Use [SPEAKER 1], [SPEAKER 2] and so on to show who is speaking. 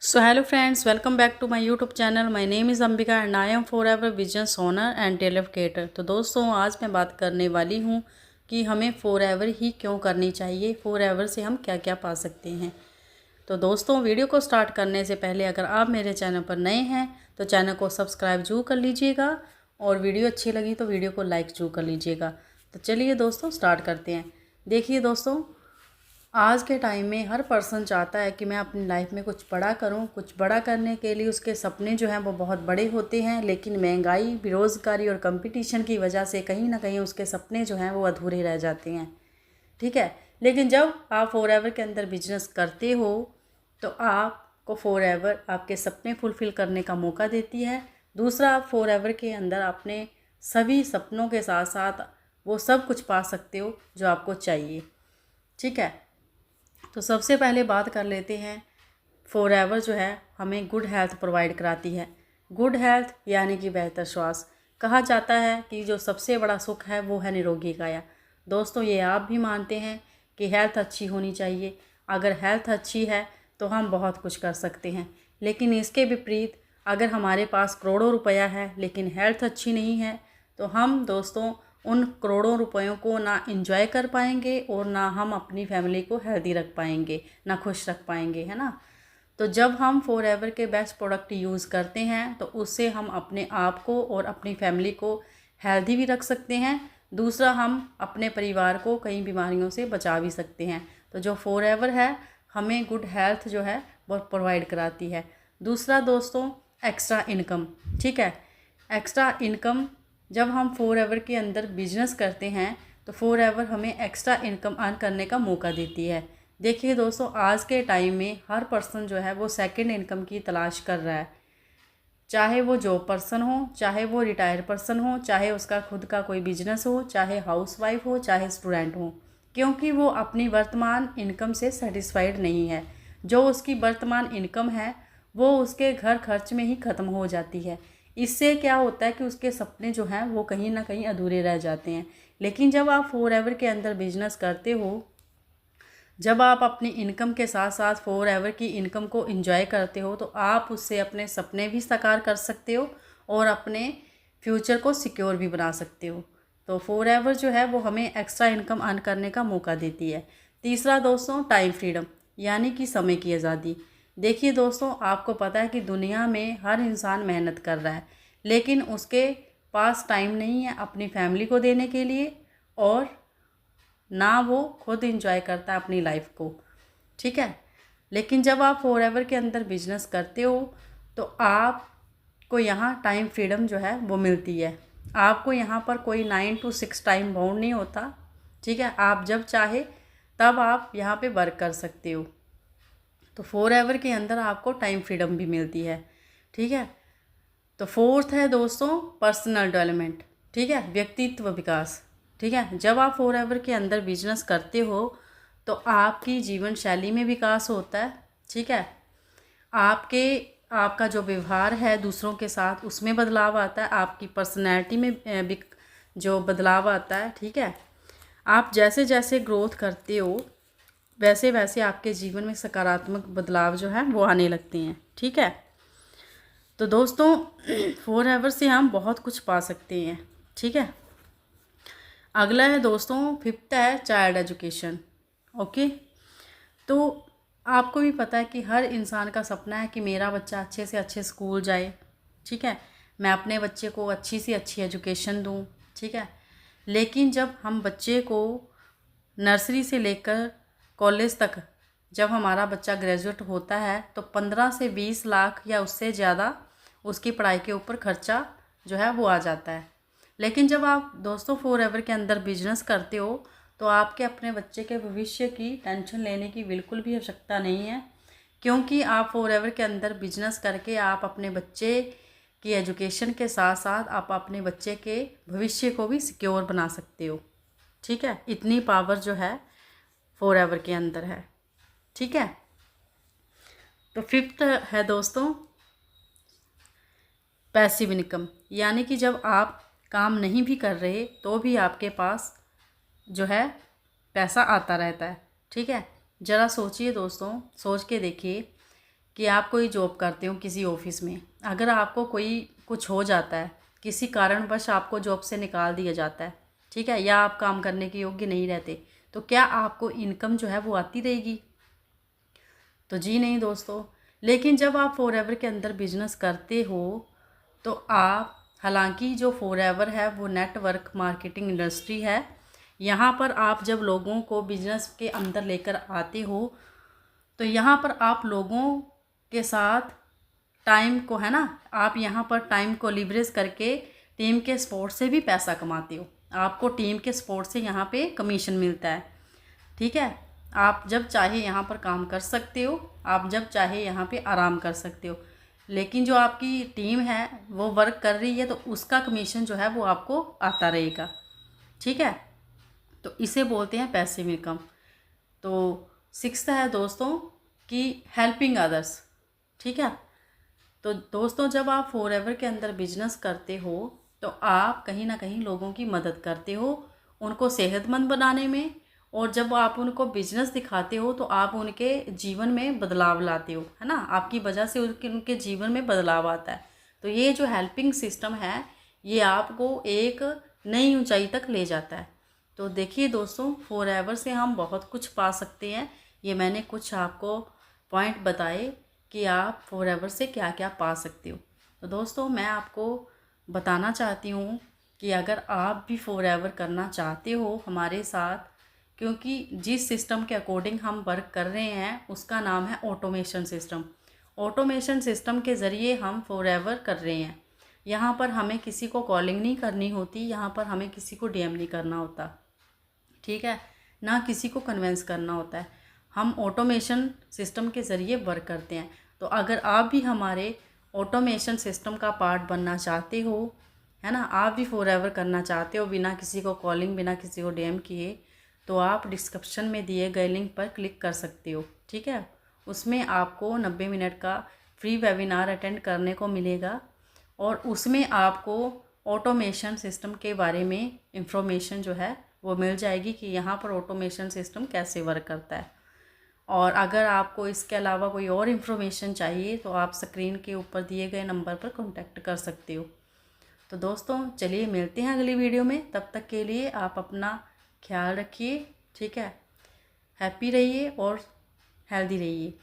[SPEAKER 1] So hello friends, welcome back to my YouTube channel. My name is Ambika and I am forever business owner and televigator। तो दोस्तों आज मैं बात करने वाली हूँ कि हमें forever ही क्यों करनी चाहिए, forever से हम क्या क्या पा सकते हैं। तो दोस्तों वीडियो को स्टार्ट करने से पहले अगर आप मेरे चैनल पर नए हैं तो चैनल को सब्सक्राइब जरूर कर लीजिएगा और वीडियो अच्छी लगी तो वीडियो को लाइक जरूर कर लीजिएगा। तो चलिए दोस्तों स्टार्ट करते हैं। देखिए दोस्तों, आज के टाइम में हर पर्सन चाहता है कि मैं अपनी लाइफ में कुछ बड़ा करूं। कुछ बड़ा करने के लिए उसके सपने जो हैं वो बहुत बड़े होते हैं, लेकिन महंगाई, बेरोज़गारी और कंपटीशन की वजह से कहीं ना कहीं उसके सपने जो हैं वो अधूरे रह जाते हैं। ठीक है, लेकिन जब आप फॉरएवर के अंदर बिजनेस करते हो तो आपको फॉरएवर आपके सपने फुलफ़िल करने का मौका देती है। दूसरा, आप फॉरएवर के अंदर अपने सभी सपनों के साथ साथ वो सब कुछ पा सकते हो जो आपको चाहिए। ठीक है, तो सबसे पहले बात कर लेते हैं। फॉरएवर जो है हमें गुड हेल्थ प्रोवाइड कराती है। गुड हेल्थ यानी कि बेहतर स्वास्थ्य। कहा जाता है कि जो सबसे बड़ा सुख है वो है निरोगी काया। दोस्तों ये आप भी मानते हैं कि हेल्थ अच्छी होनी चाहिए। अगर हेल्थ अच्छी है तो हम बहुत कुछ कर सकते हैं, लेकिन इसके विपरीत अगर हमारे पास करोड़ों रुपया है लेकिन हेल्थ अच्छी नहीं है तो हम दोस्तों उन करोड़ों रुपयों को ना इंजॉय कर पाएंगे और ना हम अपनी फैमिली को हेल्दी रख पाएंगे, ना खुश रख पाएंगे, है ना। तो जब हम फॉरएवर के बेस्ट प्रोडक्ट यूज़ करते हैं तो उससे हम अपने आप को और अपनी फैमिली को हेल्दी भी रख सकते हैं। दूसरा, हम अपने परिवार को कई बीमारियों से बचा भी सकते हैं। तो जो फॉरएवर है हमें गुड हेल्थ जो है वो प्रोवाइड कराती है। दूसरा दोस्तों, एक्स्ट्रा इनकम। ठीक है, एक्स्ट्रा इनकम जब हम फॉरएवर के अंदर बिजनेस करते हैं तो फॉरएवर हमें एक्स्ट्रा इनकम अर्न करने का मौका देती है। देखिए दोस्तों, आज के टाइम में हर पर्सन जो है वो सेकंड इनकम की तलाश कर रहा है। चाहे वो जॉब पर्सन हो, चाहे वो रिटायर पर्सन हो, चाहे उसका खुद का कोई बिजनेस हो, चाहे हाउसवाइफ हो, चाहे स्टूडेंट हो, क्योंकि वो अपनी वर्तमान इनकम से सेटिस्फाइड नहीं है। जो उसकी वर्तमान इनकम है वो उसके घर खर्च में ही ख़त्म हो जाती है। इससे क्या होता है कि उसके सपने जो हैं वो कहीं ना कहीं अधूरे रह जाते हैं। लेकिन जब आप फॉरएवर के अंदर बिजनेस करते हो, जब आप अपनी इनकम के साथ साथ फॉरएवर की इनकम को एंजॉय करते हो तो आप उससे अपने सपने भी साकार कर सकते हो और अपने फ्यूचर को सिक्योर भी बना सकते हो। तो फॉरएवर जो है वो हमें एक्स्ट्रा इनकम अर्न करने का मौका देती है। तीसरा दोस्तों, टाइम फ्रीडम यानी कि समय की आज़ादी। देखिए दोस्तों, आपको पता है कि दुनिया में हर इंसान मेहनत कर रहा है, लेकिन उसके पास टाइम नहीं है अपनी फैमिली को देने के लिए और ना वो खुद इंजॉय करता है अपनी लाइफ को। ठीक है, लेकिन जब आप फॉरएवर के अंदर बिजनेस करते हो तो आपको यहाँ टाइम फ्रीडम जो है वो मिलती है। आपको यहाँ पर कोई 9 to 6 टाइम बाउंड नहीं होता। ठीक है, आप जब चाहे तब आप यहाँ पे वर्क कर सकते हो। तो फॉरएवर के अंदर आपको टाइम फ्रीडम भी मिलती है। ठीक है, तो फोर्थ है दोस्तों पर्सनल डेवलपमेंट। ठीक है, व्यक्तित्व विकास। ठीक है, जब आप फॉरएवर के अंदर बिजनेस करते हो तो आपकी जीवन शैली में विकास होता है। ठीक है, आपका जो व्यवहार है दूसरों के साथ उसमें बदलाव आता है, आपकी पर्सनैलिटी में भी जो बदलाव आता है। ठीक है, आप जैसे जैसे ग्रोथ करते हो वैसे वैसे आपके जीवन में सकारात्मक बदलाव जो है वो आने लगते हैं। ठीक है, तो दोस्तों फॉरएवर से हम बहुत कुछ पा सकते हैं। ठीक है, अगला है दोस्तों, फिफ्थ है चाइल्ड एजुकेशन। ओके, तो आपको भी पता है कि हर इंसान का सपना है कि मेरा बच्चा अच्छे से अच्छे स्कूल जाए। ठीक है, मैं अपने बच्चे को अच्छी से अच्छी एजुकेशन दूँ। ठीक है, लेकिन जब हम बच्चे को नर्सरी से लेकर कॉलेज तक जब हमारा बच्चा ग्रेजुएट होता है तो 15 से 20 लाख या उससे ज़्यादा उसकी पढ़ाई के ऊपर खर्चा जो है वो आ जाता है। लेकिन जब आप दोस्तों फॉरएवर के अंदर बिजनेस करते हो तो आपके अपने बच्चे के भविष्य की टेंशन लेने की बिल्कुल भी आवश्यकता नहीं है, क्योंकि आप फॉरएवर के अंदर बिजनेस करके आप अपने बच्चे की एजुकेशन के साथ साथ आप अपने बच्चे के भविष्य को भी सिक्योर बना सकते हो। ठीक है, इतनी पावर जो है फॉरएवर के अंदर है। ठीक है, तो फिफ्थ है दोस्तों पैसिव इनकम, यानी कि जब आप काम नहीं भी कर रहे तो भी आपके पास जो है पैसा आता रहता है। ठीक है, ज़रा सोचिए दोस्तों, सोच के देखिए कि आप कोई जॉब करते हो किसी ऑफिस में, अगर आपको कोई कुछ हो जाता है, किसी कारणवश आपको जॉब से निकाल दिया जाता है, ठीक है, या आप काम करने के योग्य नहीं रहते, तो क्या आपको इनकम जो है वो आती रहेगी? तो जी नहीं दोस्तों। लेकिन जब आप फॉरएवर के अंदर बिजनेस करते हो तो आप, हालांकि जो फॉरएवर है वो नेटवर्क मार्केटिंग इंडस्ट्री है, यहाँ पर आप जब लोगों को बिजनेस के अंदर लेकर आते हो तो यहाँ पर आप लोगों के साथ टाइम को, है ना, आप यहाँ पर टाइम को लिवरेज करके टीम के सपोर्ट से भी पैसा कमाते हो। आपको टीम के सपोर्ट से यहाँ पे कमीशन मिलता है, ठीक है। आप जब चाहे यहाँ पर काम कर सकते हो, आप जब चाहे यहाँ पे आराम कर सकते हो, लेकिन जो आपकी टीम है वो वर्क कर रही है तो उसका कमीशन जो है वो आपको आता रहेगा, ठीक है। तो इसे बोलते हैं पैसिव इनकम। तो सिक्स्थ है दोस्तों कि हेल्पिंग अदर्स, ठीक है। तो दोस्तों जब आप फॉरएवर के अंदर बिजनेस करते हो तो आप कहीं ना कहीं लोगों की मदद करते हो उनको सेहतमंद बनाने में, और जब आप उनको बिजनेस दिखाते हो तो आप उनके जीवन में बदलाव लाते हो, है ना, आपकी वजह से उनके जीवन में बदलाव आता है। तो ये जो हेल्पिंग सिस्टम है ये आपको एक नई ऊंचाई तक ले जाता है। तो देखिए दोस्तों, फॉरएवर से हम बहुत कुछ पा सकते हैं। ये मैंने कुछ आपको पॉइंट बताए कि आप फॉरएवर से क्या क्या पा सकते हो। तो दोस्तों मैं आपको बताना चाहती हूँ कि अगर आप भी फॉरएवर करना चाहते हो हमारे साथ, क्योंकि जिस सिस्टम के अकॉर्डिंग हम वर्क कर रहे हैं उसका नाम है ऑटोमेशन सिस्टम। ऑटोमेशन सिस्टम के ज़रिए हम फॉरएवर कर रहे हैं। यहाँ पर हमें किसी को कॉलिंग नहीं करनी होती, यहाँ पर हमें किसी को डीएम नहीं करना होता, ठीक है, ना किसी को कन्वेंस करना होता है। हम ऑटोमेशन सिस्टम के ज़रिए वर्क करते हैं। तो अगर आप भी हमारे ऑटोमेशन सिस्टम का पार्ट बनना चाहते हो, है ना, आप भी फॉरएवर करना चाहते हो बिना किसी को कॉलिंग, बिना किसी को डीएम किए, तो आप डिस्क्रिप्शन में दिए गए लिंक पर क्लिक कर सकते हो, ठीक है। उसमें आपको 90 मिनट का फ्री वेबिनार अटेंड करने को मिलेगा और उसमें आपको ऑटोमेशन सिस्टम के बारे में इंफॉर्मेशन जो है वो मिल जाएगी कि यहाँ पर ऑटोमेशन सिस्टम कैसे वर्क करता है। और अगर आपको इसके अलावा कोई और इन्फॉर्मेशन चाहिए तो आप स्क्रीन के ऊपर दिए गए नंबर पर कॉन्टैक्ट कर सकते हो। तो दोस्तों चलिए मिलते हैं अगली वीडियो में, तब तक के लिए आप अपना ख्याल रखिए, ठीक है, हैप्पी रहिए और हेल्दी रहिए।